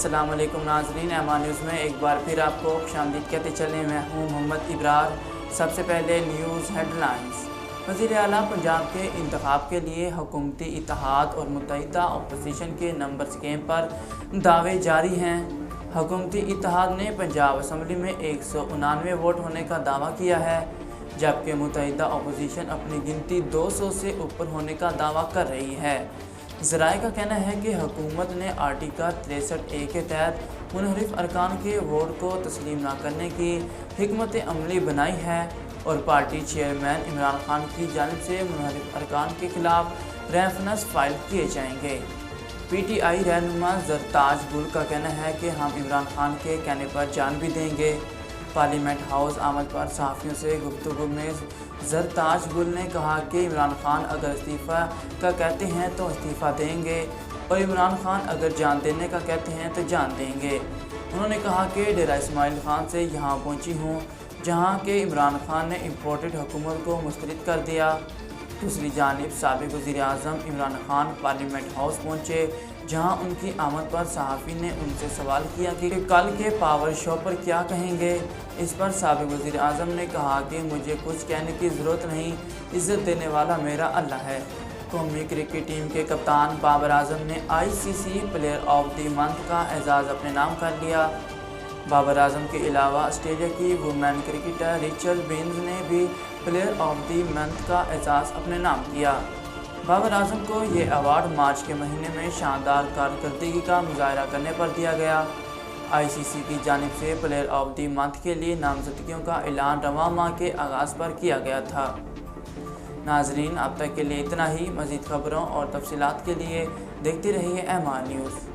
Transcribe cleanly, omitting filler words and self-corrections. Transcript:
अस्सलाम वालेकुम नाज़रीन, एमान न्यूज़ में एक बार फिर आपको खुशामदीद कहते चले। मैं हूँ मोहम्मद इब्रार। सबसे पहले न्यूज़ हेडलाइंस। वज़ीर आला पंजाब के इंतखाब के लिए हुकूमती इत्तेहाद और मुत्तहिदा अपोजिशन के नंबर स्कीम पर दावे जारी हैं। हुकूमती इत्तेहाद ने पंजाब असम्बली में 199 वोट होने का दावा किया है, जबकि मुत्तहिदा अपोजिशन अपनी गिनती 200 से ऊपर होने का दावा कर रही है। ज़राए का कहना है कि हुकूमत ने आर्टिकल 63A के तहत मुनहरिफ अरकान के वोट को तस्लीम न करने की हिकमत अमली बनाई है और पार्टी चेयरमैन इमरान खान की जानिब से मुनहरिफ अरकान के खिलाफ रेफरेंस फाइल किए जाएंगे। PTI रहनुमा ज़रताज गुल का कहना है कि हम इमरान खान के कहने पर जान भी देंगे। पार्लियामेंट हाउस आमद पर सहाफ़ियों से गुफ्तगू में ज़रताज गुल ने कहा कि इमरान खान अगर इस्तीफ़ा का कहते हैं तो इस्तीफ़ा देंगे और इमरान खान अगर जान देने का कहते हैं तो जान देंगे। उन्होंने कहा कि डेरा इस्माइल खान से यहाँ पहुँची हूँ जहाँ के इमरान खान ने इम्पोर्टेड हुकूमत को मुस्तरद कर दिया। दूसरी जानिब साबिक़ वज़ीर आज़म इमरान खान पार्लियामेंट हाउस पहुँचे, जहां उनकी आमद पर सहाफ़ी ने उनसे सवाल किया कि कल के पावर शो पर क्या कहेंगे। इस पर साबिक़ वज़ीर आज़म ने कहा कि मुझे कुछ कहने की ज़रूरत नहीं, इज़्ज़त देने वाला मेरा अल्लाह है। कौमी क्रिकेट टीम के कप्तान बाबर आज़म ने ICC player of the month का एजाज़ अपने नाम कर लिया। बाबर आज़म के अलावा ऑस्ट्रेलिया की वुमेन क्रिकेटर रेचल बेन्स ने भी प्लेयर ऑफ द मंथ का एजाज़ अपने नाम किया। बाबर आज़म को ये अवार्ड मार्च के महीने में शानदार कारकर्दगी का मुजाहरा करने पर दिया गया। ICC की जानिब से प्लेयर ऑफ द मंथ के लिए नामजदगियों का ऐलान रवां माह के आगाज़ पर किया गया था। नाजरीन, अब तक के लिए इतना ही। मज़ीद खबरों और तफसीलात के लिए देखते रहिए एमान न्यूज़।